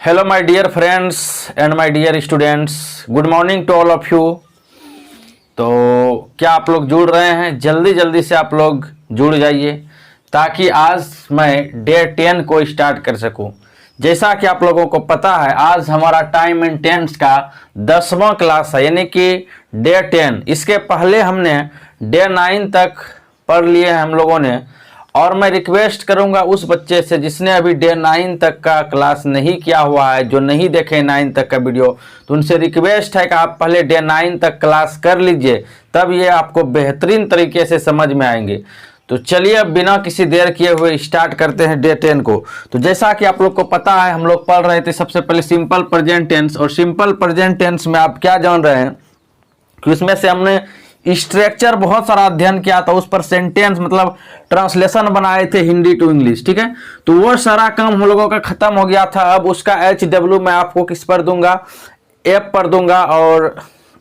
Hello my dear friends and my dear students, good morning to all of you. तो क्या आप लोग जुड़ रहे हैं? जल्दी जल्दी से आप लोग जुड़ जाइए ताकि आज मैं डे 10 को स्टार्ट कर सकूं। जैसा कि आप लोगों को पता है, आज हमारा टाइम एंड टेंस का 10वां क्लास है, यानी कि डे 10। इसके पहले हमने डे 9 तक पढ़ लिए हैं हम लोगों ने। और मैं रिक्वेस्ट करूंगा उस बच्चे से जिसने अभी डे 9 तक का क्लास नहीं किया हुआ है, जो नहीं देखे 9 तक का वीडियो, तो उनसे रिक्वेस्ट है कि आप पहले डे 9 तक क्लास कर लीजिए, तब ये आपको बेहतरीन तरीके से समझ में आएंगे। तो चलिए अब बिना किसी देर किए हुए स्टार्ट करते हैं डे 10 को। तो जैसा कि आप लोग को पता है, हम लोग पढ़ रहे थे सबसे पहले सिंपल प्रेजेंट टेंस। और सिंपल प्रेजेंट टेंस में आप क्या जान रहे हैं कि उसमें से हमने स्ट्रक्चर बहुत सारा अध्ययन किया था, उस पर सेंटेंस मतलब ट्रांसलेशन बनाए थे हिंदी टू इंग्लिश, ठीक है। तो वो सारा काम हम लोगों का खत्म हो गया था। अब उसका HW मैं आपको किस पर दूंगा? ऐप पर दूंगा, और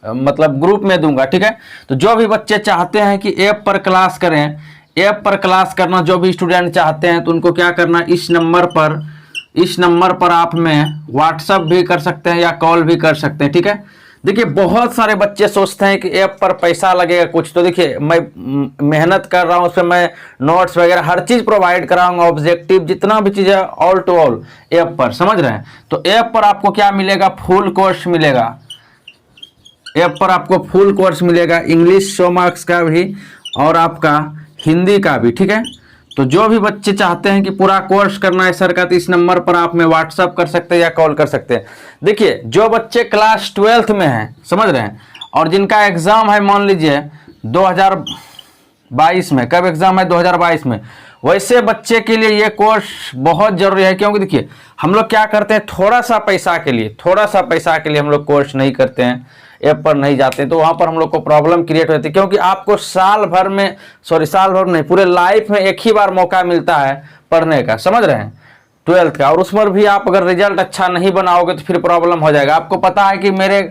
मतलब ग्रुप में दूंगा, ठीक है। तो जो भी बच्चे चाहते हैं कि ऐप पर क्लास करें, ऐप पर क्लास करना जो भी स्टूडेंट चाहते हैं, तो उनको क्या करना, इस नंबर पर आप में व्हाट्सअप भी कर सकते हैं या कॉल भी कर सकते हैं, ठीक है। देखिए बहुत सारे बच्चे सोचते हैं कि ऐप पर पैसा लगेगा कुछ। तो देखिए मैं मेहनत कर रहा हूँ, उसमें मैं नोट्स वगैरह हर चीज़ प्रोवाइड कराऊंगा, ऑब्जेक्टिव जितना भी चीज़ है ऑल टू ऑल ऐप पर, समझ रहे हैं। तो ऐप पर आपको क्या मिलेगा? फुल कोर्स मिलेगा। ऐप पर आपको फुल कोर्स मिलेगा, इंग्लिश 100 मार्क्स का भी और आपका हिंदी का भी, ठीक है। तो जो भी बच्चे चाहते हैं कि पूरा कोर्स करना है सर का, तो इस नंबर पर आप में व्हाट्सअप कर सकते हैं या कॉल कर सकते हैं। देखिए जो बच्चे क्लास 12th में हैं, समझ रहे हैं, और जिनका एग्जाम है मान लीजिए 2022 में, कब एग्जाम है? 2022 में। वैसे बच्चे के लिए ये कोर्स बहुत जरूरी है, क्योंकि देखिए हम लोग क्या करते हैं, थोड़ा सा पैसा के लिए हम लोग कोर्स नहीं करते हैं, ऐप पर नहीं जाते, तो वहां पर हम लोग को प्रॉब्लम क्रिएट होती है। क्योंकि आपको साल भर नहीं, पूरे लाइफ में एक ही बार मौका मिलता है पढ़ने का, समझ रहे हैं, 12th का। और उसमें भी आप अगर रिजल्ट अच्छा नहीं बनाओगे तो फिर प्रॉब्लम हो जाएगा। आपको पता है कि मेरे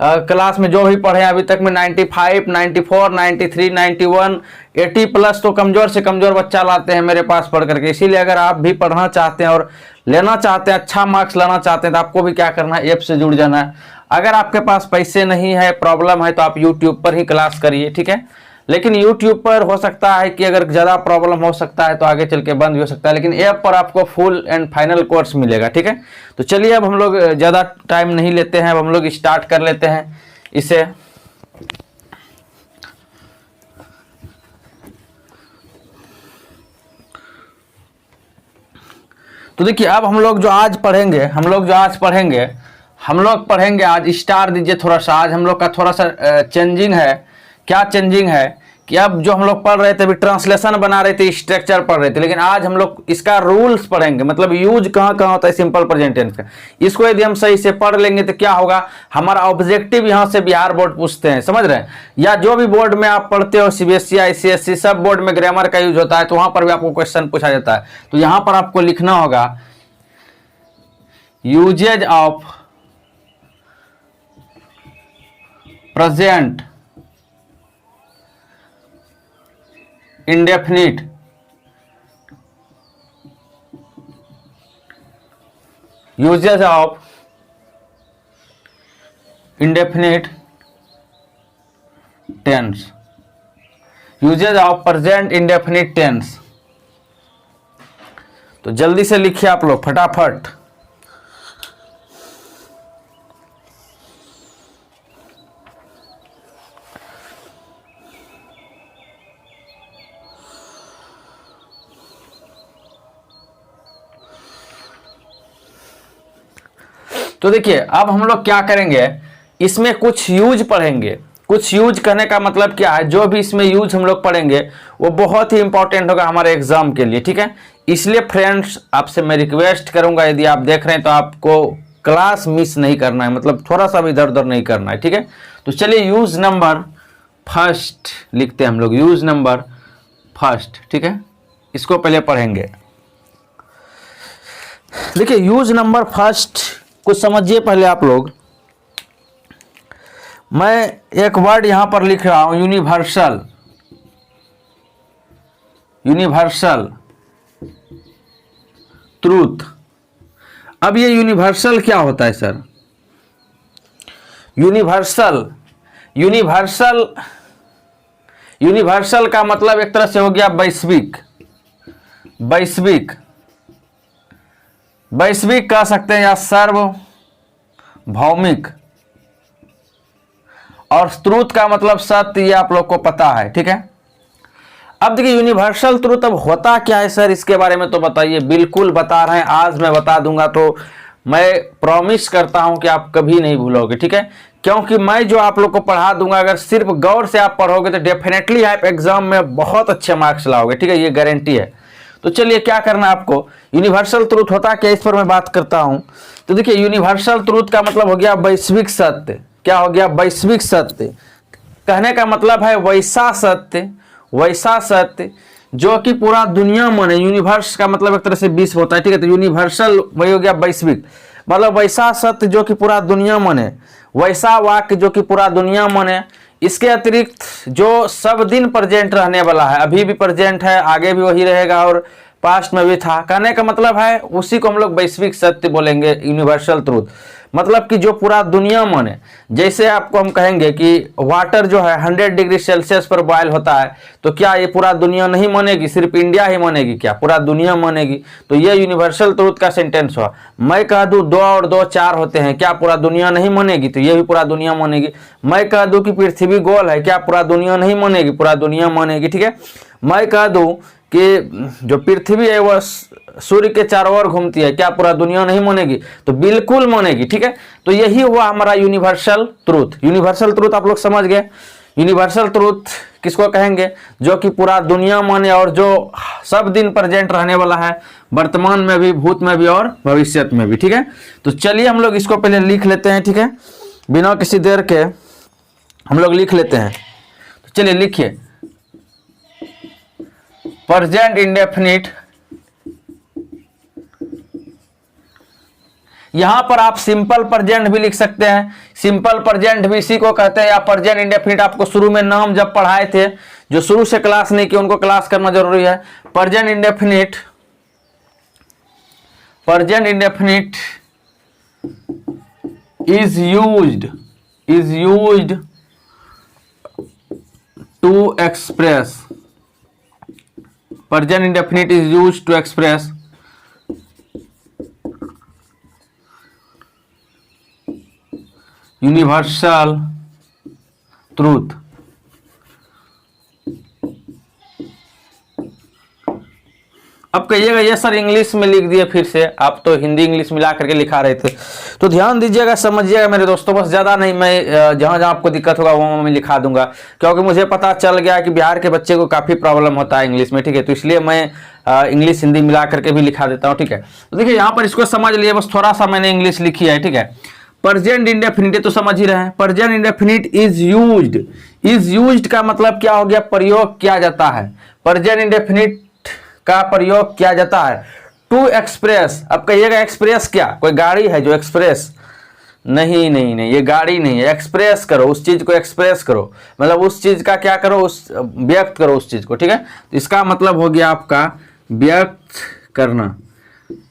क्लास में जो भी पढ़े अभी तक में 95, 94, 93, 91, 80 प्लस तो कमजोर से कमजोर बच्चा लाते हैं मेरे पास पढ़ करके। इसीलिए अगर आप भी पढ़ना चाहते हैं और लेना चाहते हैं, अच्छा मार्क्स लाना चाहते हैं, तो आपको भी क्या करना है, ऐप से जुड़ जाना है। अगर आपके पास पैसे नहीं है, प्रॉब्लम है, तो आप यूट्यूब पर ही क्लास करिए, ठीक है। लेकिन YouTube पर हो सकता है कि अगर ज़्यादा प्रॉब्लम हो सकता है तो आगे चल के बंद भी हो सकता है, लेकिन ऐप पर आपको फुल एंड फाइनल कोर्स मिलेगा, ठीक है। तो चलिए अब हम लोग ज़्यादा टाइम नहीं लेते हैं, अब हम लोग स्टार्ट कर लेते हैं इसे। तो देखिए अब हम लोग जो आज पढ़ेंगे, हम लोग पढ़ेंगे आज, स्टार दीजिए थोड़ा सा। आज हम लोग का थोड़ा सा चेंजिंग है। क्या चेंजिंग है कि अब जो हम लोग पढ़ रहे थे, अभी ट्रांसलेशन बना रहे थे, स्ट्रक्चर पढ़ रहे थे, लेकिन आज हम लोग इसका रूल्स पढ़ेंगे, मतलब यूज कहाँ कहाँ होता है सिंपल प्रेजेंट टेंस का। इसको यदि हम सही से पढ़ लेंगे तो क्या होगा, हमारा ऑब्जेक्टिव यहाँ से बिहार बोर्ड पूछते हैं, समझ रहे हैं, या जो भी बोर्ड में आप पढ़ते हो, CBSE, ICSE, सब बोर्ड में ग्रामर का यूज होता है, तो वहां पर भी आपको क्वेश्चन पूछा जाता है। तो यहाँ पर आपको लिखना होगा uses of present indefinite uses of indefinite tense, uses of present indefinite tense. तो जल्दी से लिखिए आप लोग फटाफट। तो देखिए अब हम लोग क्या करेंगे, इसमें कुछ यूज पढ़ेंगे। कुछ यूज करने का मतलब क्या है, जो भी इसमें यूज हम लोग पढ़ेंगे वो बहुत ही इंपॉर्टेंट होगा हमारे एग्जाम के लिए, ठीक है। इसलिए फ्रेंड्स आपसे मैं रिक्वेस्ट करूंगा, यदि आप देख रहे हैं तो आपको क्लास मिस नहीं करना है, मतलब थोड़ा सा भी इधर उधर नहीं करना है, ठीक है। तो चलिए यूज नंबर फर्स्ट लिखते हैं हम लोग, यूज नंबर फर्स्ट, ठीक है। इसको पहले पढ़ेंगे। देखिए यूज नंबर फर्स्ट कुछ समझिए पहले आप लोग। मैं एक वर्ड यहां पर लिख रहा हूं, यूनिवर्सल। Universal truth. अब ये यूनिवर्सल क्या होता है सर? यूनिवर्सल यूनिवर्सल यूनिवर्सल का मतलब एक तरह से हो गया वैश्विक। वैश्विक वैश्विक कह सकते हैं या सार्वभौमिक। और ट्रूथ का मतलब सत्य, ये आप लोग को पता है, ठीक है। अब देखिए यूनिवर्सल ट्रूथ अब होता क्या है सर, इसके बारे में तो बताइए। बिल्कुल बता रहे हैं, आज मैं बता दूंगा तो मैं प्रॉमिस करता हूं कि आप कभी नहीं भूलोगे, ठीक है। क्योंकि मैं जो आप लोग को पढ़ा दूंगा, अगर सिर्फ गौर से आप पढ़ोगे तो डेफिनेटली आप एग्जाम में बहुत अच्छे मार्क्स लाओगे, ठीक है, ये गारंटी है। तो चलिए क्या करना है आपको, यूनिवर्सल ट्रूथ होता क्या, इस पर मैं बात करता हूं। तो देखिए यूनिवर्सल ट्रूथ का मतलब हो गया वैश्विक सत्य। क्या हो गया? वैश्विक सत्य। कहने का मतलब है वैसा सत्य, वैसा सत्य जो कि पूरा दुनिया माने। यूनिवर्स का मतलब एक तरह से विश्व होता है, ठीक है। तो यूनिवर्सल वही हो गया वैश्विक, मतलब वैसा सत्य जो कि पूरा दुनिया माने, वैसा वाक्य जो कि पूरा दुनिया माने। इसके अतिरिक्त जो सब दिन प्रेजेंट रहने वाला है, अभी भी प्रेजेंट है, आगे भी वही रहेगा और पास्ट में भी था। कहने का मतलब है उसी को हम लोग वैश्विक सत्य बोलेंगे, यूनिवर्सल ट्रूथ। मतलब कि जो पूरा दुनिया माने। जैसे आपको हम कहेंगे कि वाटर जो है 100 डिग्री सेल्सियस पर बॉयल होता है, तो क्या ये पूरा दुनिया नहीं मानेगी, सिर्फ इंडिया ही मानेगी? क्या पूरा दुनिया मानेगी? तो ये यूनिवर्सल ट्रूथ का सेंटेंस हुआ। मैं कह दूं 2 और 2 4 होते हैं, क्या पूरा दुनिया नहीं मानेगी? तो ये भी पूरा दुनिया मानेगी। मैं कह दूं कि पृथ्वी गोल है, क्या पूरा दुनिया नहीं मानेगी? पूरा दुनिया मानेगी, ठीक है। मैं कह दूं कि जो पृथ्वी है वह सूर्य के चारों ओर घूमती है, क्या पूरा दुनिया नहीं मानेगी? तो बिल्कुल मानेगी, ठीक है। तो यही हुआ हमारा यूनिवर्सल ट्रूथ। यूनिवर्सल ट्रूथ आप लोग समझ गए। यूनिवर्सल ट्रूथ किसको कहेंगे? जो कि पूरा दुनिया माने और जो सब दिन प्रेजेंट रहने वाला है, वर्तमान में भी, भूत में भी और भविष्य में भी, ठीक है। तो चलिए हम लोग इसको पहले लिख लेते हैं, ठीक है, बिना किसी देर के हम लोग लिख लेते हैं। तो चलिए लिखिए, प्रेजेंट इंडेफिनिट। यहां पर आप सिंपल प्रेजेंट भी लिख सकते हैं, सिंपल प्रेजेंट भी इसी को कहते हैं, या प्रेजेंट इंडेफिनिट। आपको शुरू में नाम जब पढ़ाए थे, जो शुरू से क्लास नहीं किए उनको क्लास करना जरूरी है। Present indefinite, present indefinite is used to express, present indefinite is used to express universal truth. अब कहिएगा ये सर इंग्लिश में लिख दिए, फिर से आप तो हिंदी इंग्लिश मिला करके लिखा रहे थे। तो ध्यान दीजिएगा, समझिएगा मेरे दोस्तों, बस ज़्यादा नहीं, मैं जहाँ जहाँ आपको दिक्कत होगा वहाँ मैं लिखा दूंगा, क्योंकि मुझे पता चल गया कि बिहार के बच्चे को काफ़ी प्रॉब्लम होता है इंग्लिश में, ठीक है। तो इसलिए मैं इंग्लिश हिंदी मिला करके भी लिखा देता हूँ, ठीक है। तो देखिए यहाँ पर इसको समझ लिए, बस थोड़ा सा मैंने इंग्लिश लिखी है, ठीक है। प्रेजेंट इंडेफिनिट तो समझ ही रहे हैं। प्रेजेंट इंडेफिनिट इज यूज्ड का मतलब क्या हो गया? प्रयोग किया जाता है। प्रेजेंट इंडेफिनिट का प्रयोग किया जाता है टू एक्सप्रेस। अब कहिएगा एक्सप्रेस क्या? कोई गाड़ी है जो एक्सप्रेस? नहीं नहीं नहीं, ये गाड़ी नहीं है। एक्सप्रेस करो, उस चीज को एक्सप्रेस करो, मतलब उस चीज का क्या करो, उस व्यक्त करो उस चीज को, ठीक है। तो इसका मतलब हो गया आपका व्यक्त करना।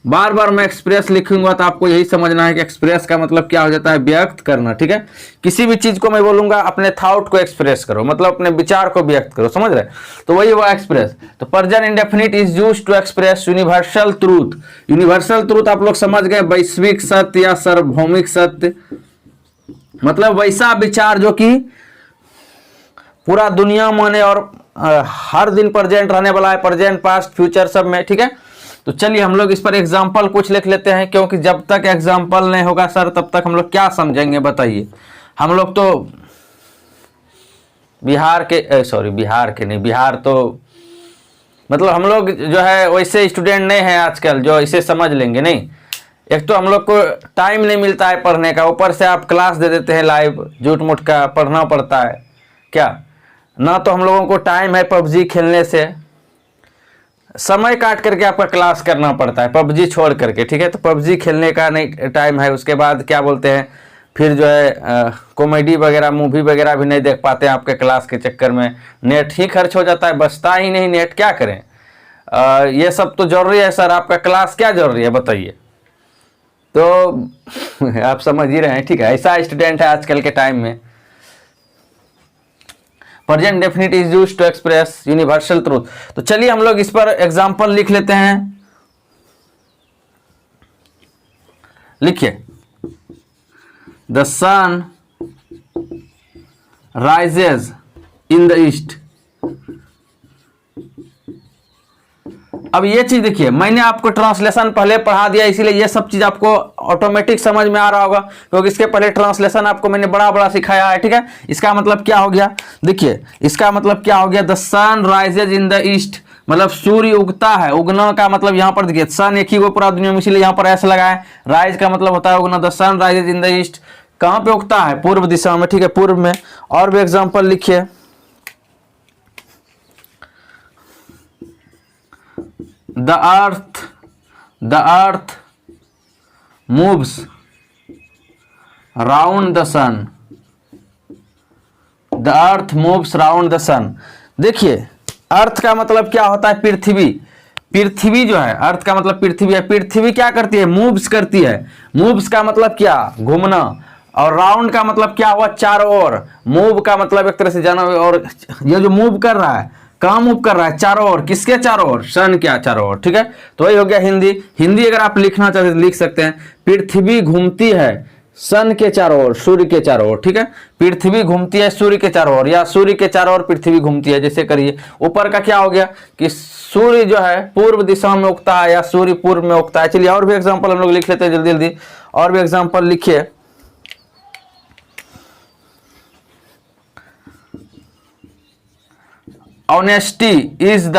बार बार मैं एक्सप्रेस लिखूंगा तो आपको यही समझना है कि एक्सप्रेस का मतलब क्या हो जाता है? व्यक्त करना, ठीक है। किसी भी चीज को मैं बोलूंगा अपने थॉट को एक्सप्रेस करो, मतलब अपने विचार को व्यक्त करो, समझ रहे? तो वही हुआ एक्सप्रेस। तो present indefinite is used to express universal truth. Universal truth आप लोग समझ गए, वैश्विक सत्य या सार्वभौमिक सत्य, मतलब वैसा विचार जो कि पूरा दुनिया माने और हर दिन प्रेजेंट रहने वाला है, प्रेजेंट पास्ट फ्यूचर सब में, ठीक है। तो चलिए हम लोग इस पर एग्जाम्पल कुछ लिख लेते हैं, क्योंकि जब तक एग्जाम्पल नहीं होगा सर तब तक हम लोग क्या समझेंगे बताइए। हम लोग तो बिहार के नहीं, बिहार तो मतलब हम लोग जो है वैसे स्टूडेंट नहीं है आजकल जो इसे समझ लेंगे, नहीं। एक तो हम लोग को टाइम नहीं मिलता है पढ़ने का, ऊपर से आप क्लास दे देते हैं लाइव, झूठ मूठ का पढ़ना पड़ता है क्या ना। तो हम लोगों को टाइम है पबजी खेलने से, समय काट करके आपका क्लास करना पड़ता है पबजी छोड़ करके, ठीक है। तो पबजी खेलने का नहीं टाइम है। उसके बाद क्या बोलते हैं, फिर जो है कॉमेडी वगैरह, मूवी वगैरह भी नहीं देख पाते हैं आपके क्लास के चक्कर में। नेट ही खर्च हो जाता है, बचता ही नहीं नेट, क्या करें। ये सब तो जरूरी है सर, आपका क्लास क्या जरूरी है बताइए। तो आप समझ ही रहे हैं, ठीक है, ऐसा स्टूडेंट है आजकल के टाइम में। Present definite is used to express universal truth. तो चलिए हम लोग इस पर एग्जांपल लिख लेते हैं। लिखिए, the sun rises in the east. अब ये चीज देखिए, मैंने आपको ट्रांसलेशन पहले पढ़ा दिया, इसीलिए ये सब चीज आपको ऑटोमेटिक समझ में आ रहा होगा, क्योंकि इसके पहले ट्रांसलेशन आपको मैंने बड़ा बड़ा सिखाया है, ठीक है। इसका मतलब क्या हो गया, देखिए इसका मतलब क्या हो गया, the sun rises in the east, मतलब सूर्य उगता है। उगना का मतलब यहां पर देखिए, सन एक ही वो पूरा दुनिया में, इसलिए यहां पर ऐसा लगा है। राइज का मतलब होता है उगना, the sun rises in the east, कहां पे उगता है, पूर्व दिशा में, ठीक है, पूर्व में। और भी एग्जाम्पल लिखिए, the earth moves round the sun, the earth moves round the sun। देखिए अर्थ का मतलब क्या होता है, पृथ्वी। पृथ्वी जो है, अर्थ का मतलब पृथ्वी है। पृथ्वी क्या करती है, मूव्स करती है। मूव्स का मतलब क्या, घूमना। और राउंड का मतलब क्या हुआ, चारों ओर। मूव का मतलब एक तरह से जाना, और ये जो मूव कर रहा है, कहाँ मूव कर रहा है, चारों ओर। किसके चारों ओर, सन क्या चारों ओर, ठीक है। तो वही हो गया हिंदी। हिंदी अगर आप लिखना चाहते तो लिख सकते हैं, पृथ्वी घूमती है सन के चारों ओर, सूर्य के चारों ओर, ठीक है। पृथ्वी घूमती है सूर्य के चारों ओर, या सूर्य के चारों ओर पृथ्वी घूमती है, जैसे करिए। ऊपर का क्या हो गया कि सूर्य जो है पूर्व दिशा में उगता है, या सूर्य पूर्व में उगता है। चलिए और भी एग्जाम्पल हम लोग लिख लेते हैं जल्दी जल्दी। और भी एग्जाम्पल लिखिए, honesty is the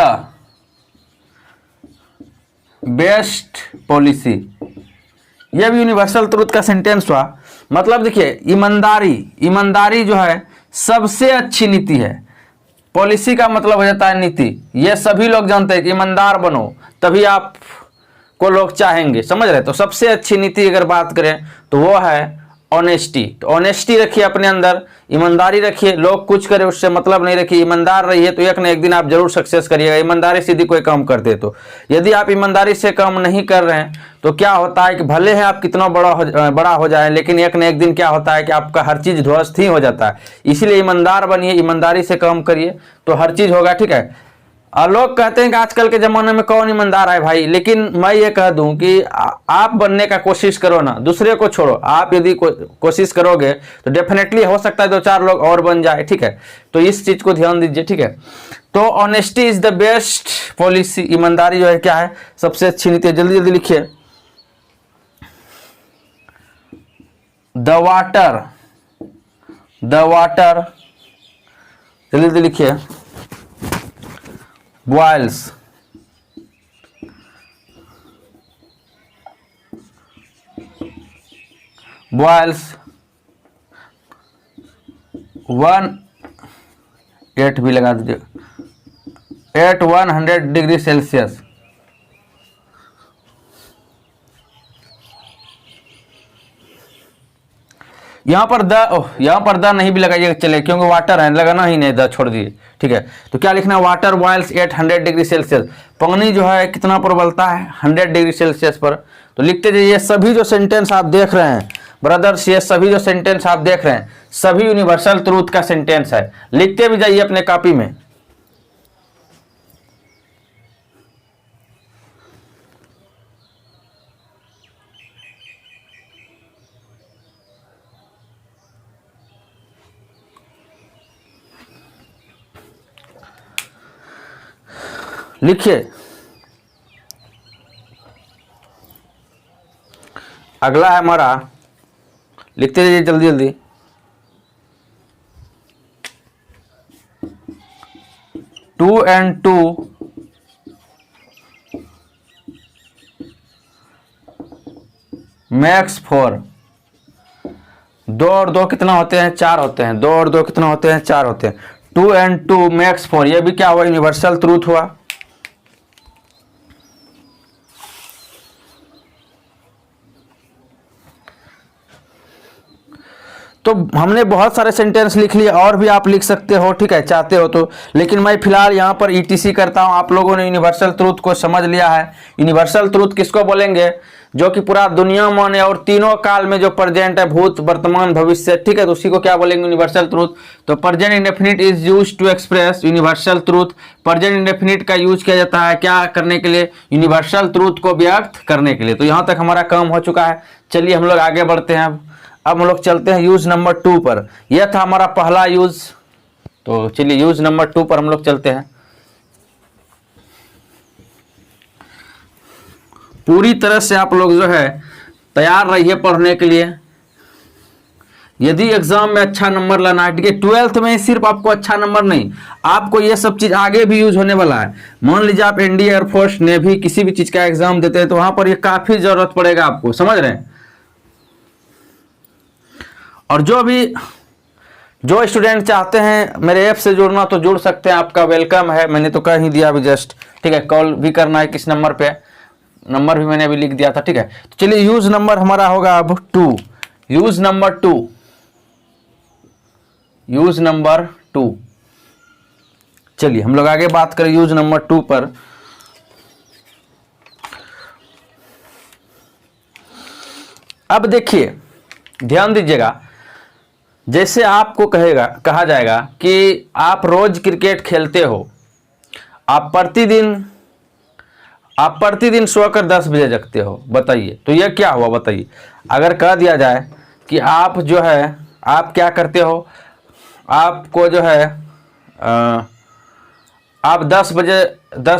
best policy. यह भी यूनिवर्सल ट्रूथ का सेंटेंस हुआ। मतलब देखिए, ईमानदारी, ईमानदारी जो है सबसे अच्छी नीति है। पॉलिसी का मतलब हो जाता है नीति। यह सभी लोग जानते हैं कि ईमानदार बनो, तभी आप को लोग चाहेंगे, समझ रहे। तो सबसे अच्छी नीति अगर बात करें तो वो है ऑनेस्टी। तो ऑनेस्टी रखिए अपने अंदर, ईमानदारी रखिए। लोग कुछ करे उससे मतलब नहीं रखिए, ईमानदार रहिए, तो एक न एक दिन आप जरूर सक्सेस करिएगा। ईमानदारी से यदि कोई काम करते तो, यदि आप ईमानदारी से काम नहीं कर रहे हैं तो क्या होता है कि भले ही आप कितना बड़ा हो जाए, लेकिन एक न एक दिन क्या होता है कि आपका हर चीज ध्वस्त ही हो जाता है। इसीलिए ईमानदार बनिए, ईमानदारी से काम करिए, तो हर चीज होगा, ठीक है। और लोग कहते हैं कि आजकल के ज़माने में कौन ईमानदार है भाई, लेकिन मैं ये कह दूं कि आप बनने का कोशिश करो ना, दूसरे को छोड़ो। आप यदि कोशिश करोगे तो डेफिनेटली हो सकता है 2-4 लोग और बन जाए, ठीक है। तो इस चीज़ को ध्यान दीजिए, ठीक है। तो honesty is the best policy, ईमानदारी जो है क्या है, सबसे अच्छी नीति है। जल्दी जल्दी लिखिए, द वाटर जल्दी जल्दी लिखिए, boils 8 भी लगा दीजिए, एट 100 डिग्री सेल्सियस। यहाँ पर द नहीं भी लगाइए चले, क्योंकि वाटर है, लगाना ही नहीं, द छोड़ दिए, ठीक है। तो क्या लिखना है, वाटर बॉयल्स 800 डिग्री सेल्सियस। पानी जो है कितना पर उबलता है, 100 डिग्री सेल्सियस पर। तो लिखते जाइए। ये सभी जो सेंटेंस आप देख रहे हैं ब्रदर्स, ये सभी जो सेंटेंस आप देख रहे हैं, सभी यूनिवर्सल ट्रूथ का सेंटेंस है। लिखते भी जाइए अपने कॉपी में। लिखिए, अगला है हमारा, लिखते रहिए जल्दी जल्दी। To and to max 4। 2 और 2 कितना होते हैं, 4 होते हैं। 2 और 2 कितना होते हैं, 4 होते हैं। 2 and 2 मैक्स 4। ये भी क्या हुआ, यूनिवर्सल ट्रूथ हुआ। तो हमने बहुत सारे सेंटेंस लिख लिए, और भी आप लिख सकते हो, ठीक है, चाहते हो तो। लेकिन मैं फिलहाल यहाँ पर ईटीसी करता हूँ। आप लोगों ने यूनिवर्सल ट्रूथ को समझ लिया है। यूनिवर्सल ट्रूथ किसको बोलेंगे? जो कि पूरा दुनिया में है और तीनों काल में जो प्रेजेंट है, भूत, वर्तमान, भविष्य, ठीक है, तो उसी को क्या बोलेंगे? Universal truth. तो present indefinite is used to express universal truth. Present indefinite का यूज किया जाता है क्या करने के लिए? यूनिवर्सल ट्रूथ को व्यक्त करने के लिए। तो यहाँ तक हमारा काम हो चुका है। चलिए हम लोग आगे बढ़ते हैं। अब हम लोग चलते हैं यूज नंबर 2 पर। यह था हमारा पहला यूज। तो चलिए यूज नंबर 2 पर हम लोग चलते हैं। पूरी तरह से आप लोग जो है तैयार रहिए पढ़ने के लिए। यदि एग्जाम में अच्छा नंबर लाना है, ठीक है, 12th में सिर्फ आपको अच्छा नंबर नहीं, आपको ये सब चीज आगे भी यूज होने वाला है। मान लीजिए आप एनडीए, एयरफोर्स, नेवी किसी भी चीज का एग्जाम देते हैं तो वहां पर ये काफी जरूरत पड़ेगा आपको, समझ रहे हैं। और जो स्टूडेंट चाहते हैं मेरे ऐप से जुड़ना तो जुड़ सकते हैं, आपका वेलकम है। मैंने तो कह ही दिया अभी जस्ट, ठीक है। कॉल भी करना है किस नंबर पे, नंबर भी मैंने अभी लिख दिया था, ठीक है। तो चलिए यूज नंबर हमारा होगा अब 2। Use number 2, use number 2। चलिए हम लोग आगे बात करें यूज नंबर 2 पर। अब देखिए, ध्यान दीजिएगा। जैसे आपको कहा जाएगा कि आप रोज क्रिकेट खेलते हो, आप प्रतिदिन सोकर 10 बजे जगते हो, बताइए तो यह क्या हुआ? बताइए। अगर कह दिया जाए कि आप जो है आप क्या करते हो, आपको जो है आप 10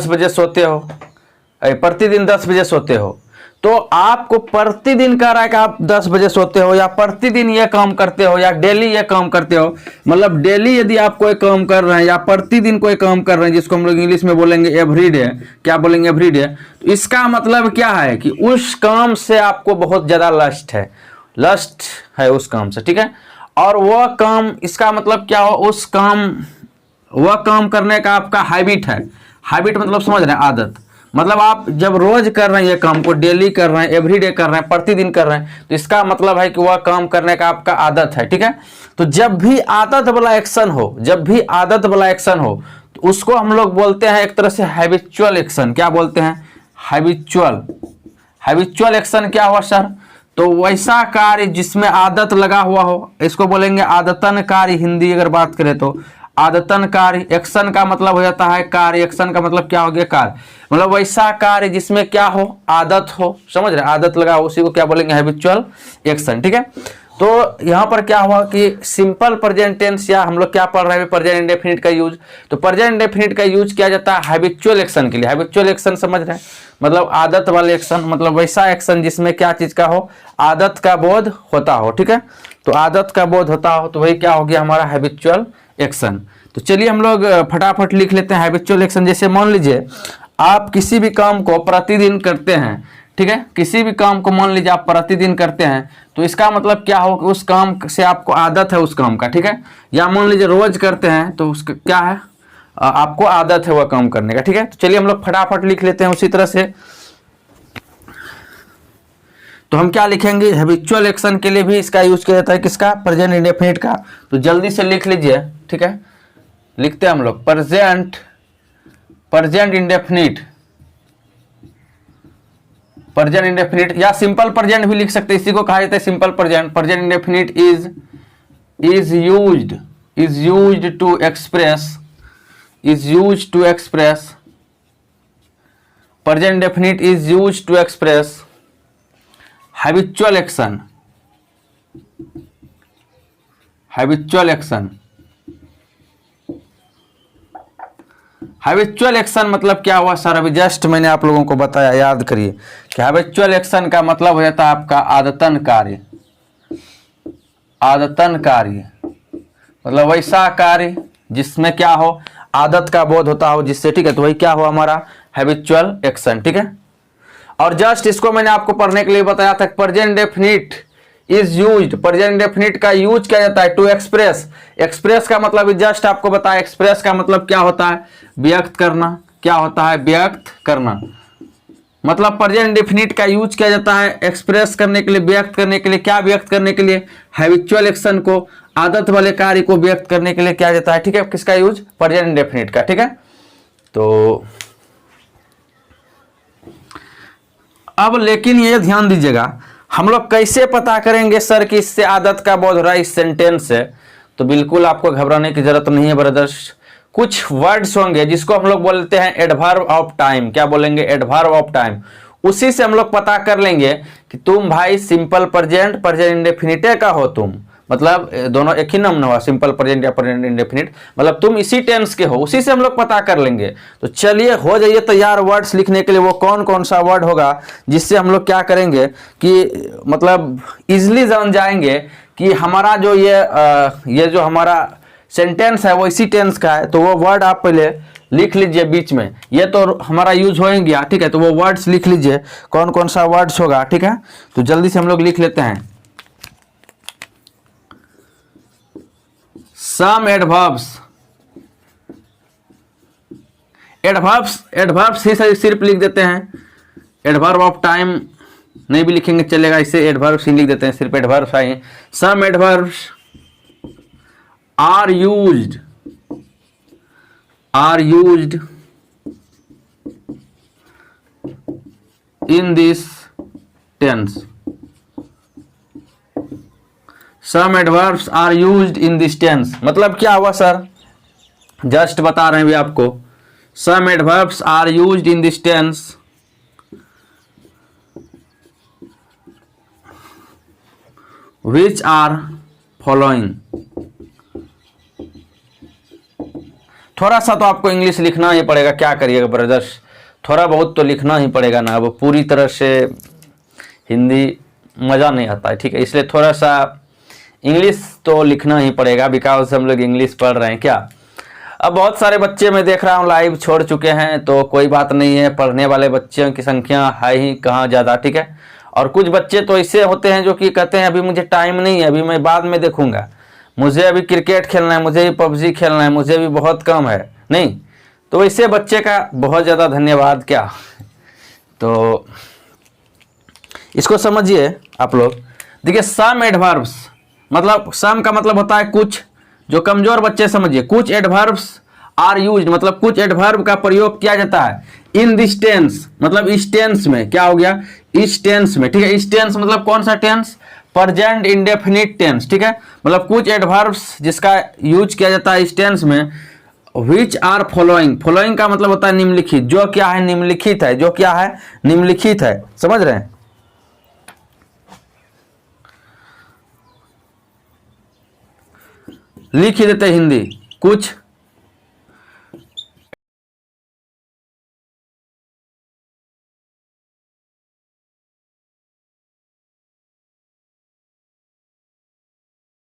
बजे सोते हो, प्रतिदिन 10 बजे सोते हो, तो आपको प्रतिदिन कह रहा है कि आप 10 बजे सोते हो, या प्रतिदिन ये काम करते हो, या डेली ये काम करते हो। मतलब डेली यदि आप कोई काम कर रहे हैं या प्रतिदिन कोई काम कर रहे हैं, जिसको हम लोग इंग्लिश में बोलेंगे एवरीडे, क्या बोलेंगे? एवरीडे। तो इसका मतलब क्या है कि उस काम से आपको बहुत ज्यादा लस्ट है उस काम से, ठीक है। और वह काम, इसका मतलब क्या हो, वह काम करने का आपका हैबिट है। हैबिट मतलब समझ रहे हैं, आदत। मतलब आप जब रोज कर रहे हैं ये काम को, डेली कर रहे हैं, एवरीडे कर रहे हैं, प्रतिदिन कर रहे हैं, तो इसका मतलब है कि वह काम करने का आपका आदत है, ठीक है। तो जब भी आदत वाला एक्शन हो, तो उसको हम लोग बोलते हैं एक तरह से हैबिचुअल एक्शन। क्या बोलते हैं? हैबिचुअल एक्शन क्या हुआ सर? तो वैसा कार्य जिसमें आदत लगा हुआ हो, इसको बोलेंगे आदतन कार्य। हिंदी अगर बात करें तो आदतन कार्य। एक्शन का मतलब हो जाता है कार्य, एक्शन का मतलब क्या हो गया? कार्य। मतलब वैसा कार्य जिसमें क्या हो? आदत हो, समझ रहे? आदत लगा हो, उसी को क्या बोलेंगे? हैबिचुअल एक्शन, ठीक है। तो यहाँ पर क्या हुआ कि सिंपल प्रेजेंट टेंस, या हम लोग क्या पढ़ रहे हैं प्रेजेंट इंडेफिनिट का यूज। तो प्रेजेंट इंडेफिनिट का यूज किया जाता है हैबिचुअल एक्शन के लिए। हैबिचुअल एक्शन समझ रहे हैं, मतलब आदत वाले एक्शन, मतलब वैसा एक्शन जिसमें क्या चीज का हो? आदत का बोध होता हो, ठीक है। तो आदत का बोध होता हो तो वही क्या हो गया? हमारा हैबिचुअल एक्शन। तो चलिए हम लोग फटाफट लिख लेते हैं हैबिचुअल एक्शन। जैसे मान लीजिए आप किसी भी काम को प्रतिदिन करते हैं, ठीक है, किसी भी काम को मान लीजिए आप प्रतिदिन करते हैं, तो इसका मतलब क्या हो कि उस काम से आपको आदत है उस काम का, ठीक है। या मान लीजिए रोज करते हैं तो उसका क्या है? आपको आदत है वह काम करने का, ठीक है। तो चलिए हम लोग फटाफट लिख लेते हैं उसी तरह से। तो हम क्या लिखेंगे? हैबिचुअल एक्शन के लिए भी इसका यूज किया जाता है, किसका? प्रेजेंट इंडेफिनिट का। तो जल्दी से लिख लीजिए, ठीक है। लिखते हैं हम लोग प्रेजेंट इंडेफिनिट, या सिंपल प्रेजेंट भी लिख सकते हैं, इसी को कहा जाता है simple present. Present indefinite is used to express present indefinite is used to express habitual action मतलब क्या हुआ सर? अभी जस्ट मैंने आप लोगों को बताया, याद करिए कि हैबिचुअल एक्शन का मतलब हो जाता है आपका आदतन कार्य। मतलब वैसा कार्य जिसमें क्या हो? आदत का बोध होता हो जिससे, ठीक है। तो वही क्या हो? हमारा हैबिचुअल एक्शन, ठीक है। और जस्ट इसको मैंने आपको पढ़ने के लिए बताया था, present indefinite is used, present indefinite का यूज किया जाता है टू एक्सप्रेस का मतलब जस्ट आपको बताया, एक्सप्रेस का मतलब क्या होता है? व्यक्त करना। क्या होता है? व्यक्त करना। मतलब प्रेजेंट इंडेफिनिट का यूज किया जाता है एक्सप्रेस करने के लिए, व्यक्त करने के लिए। क्या व्यक्त करने के लिए? हैबिचुअल एक्शन को, आदत वाले कार्य को व्यक्त करने के लिए किया जाता है। ठीक है, किसका यूज? प्रेजेंट इंडेफिनिट का। ठीक है, तो अब लेकिन ये ध्यान दीजिएगा, हम लोग कैसे पता करेंगे सर कि इससे आदत का बोध हो रहा है इस सेंटेंस से? तो बिल्कुल आपको घबराने की जरूरत नहीं है ब्रदर्स। कुछ वर्ड्स होंगे जिसको हम लोग बोलते हैं एडवर्ब ऑफ टाइम। क्या बोलेंगे? Adverb of time. उसी से हम लोग पता कर लेंगे कि तुम भाई सिंपल प्रेजेंट, प्रेजेंट इंडेफिनिटे का हो तुम, मतलब दोनों एक ही नाम हुआ, सिंपल प्रेजेंट या प्रेजेंट इंडेफिनिट, मतलब तुम इसी टेंस के हो। उसी से हम लोग पता कर लेंगे। तो चलिए हो जाइए तैयार वर्ड्स लिखने के लिए। वो कौन कौन सा वर्ड होगा जिससे हम लोग क्या करेंगे कि मतलब इजिली जान जाएंगे कि हमारा जो ये जो हमारा सेंटेंस है वो इसी टेंस का है। तो वो वर्ड आप पहले लिख लीजिए बीच में, ये तो हमारा यूज हो ही गया। ठीक है, तो वो वर्ड्स लिख लीजिए कौन कौन सा वर्ड्स होगा। ठीक है, तो जल्दी से हम लोग लिख लेते हैं। सम एडवर्ब्स, एडवर्ब्स ही सिर्फ लिख देते हैं। एडवर्ब ऑफ टाइम नहीं भी लिखेंगे चलेगा, इसे एडवर्ब्स ही लिख देते हैं, सिर्फ एडवर्ब्स आए। सम adverbs are used in this tense. Some adverbs are used in this tense. मतलब क्या हुआ सर? जस्ट बता रहे हैं भी आपको। Some adverbs are used in this tense which are following. थोड़ा सा तो आपको इंग्लिश लिखना ही पड़ेगा, क्या करिएगा ब्रदर्स, थोड़ा बहुत तो लिखना ही पड़ेगा ना। अब पूरी तरह से हिंदी मज़ा नहीं आता है। ठीक है, इसलिए थोड़ा सा इंग्लिश तो लिखना ही पड़ेगा, बिकॉज हम लोग इंग्लिश पढ़ रहे हैं। क्या अब बहुत सारे बच्चे मैं देख रहा हूँ लाइव छोड़ चुके हैं, तो कोई बात नहीं है, पढ़ने वाले बच्चों की संख्या है ही कहाँ ज़्यादा। ठीक है, और कुछ बच्चे तो ऐसे होते हैं जो कि कहते हैं अभी मुझे टाइम नहीं है, अभी मैं बाद में देखूंगा, मुझे अभी क्रिकेट खेलना है, मुझे भी पबजी खेलना है, मुझे भी बहुत कम है। नहीं, तो ऐसे बच्चे का बहुत ज़्यादा धन्यवाद। क्या तो इसको समझिए आप लोग। देखिए सम एडवर्ब्स, मतलब सम का मतलब होता है कुछ। जो कमजोर बच्चे समझिए, कुछ एडवर्ब्स आर यूज्ड, मतलब कुछ एडवर्ब का प्रयोग किया जाता है इन दिस टेंस, मतलब इस टेंस में। क्या हो गया? इस टेंस में। ठीक है, इस टेंस मतलब कौन सा टेंस? Present indefinite tense. ठीक है, मतलब कुछ एडवर्ब्स जिसका यूज किया जाता है इस टेंस में। विच आर फॉलोइंग, फॉलोइंग का मतलब होता है निम्नलिखित। जो क्या है? निम्नलिखित है। जो क्या है? निम्नलिखित है। समझ रहे हैं? लिख ही देते हिंदी। कुछ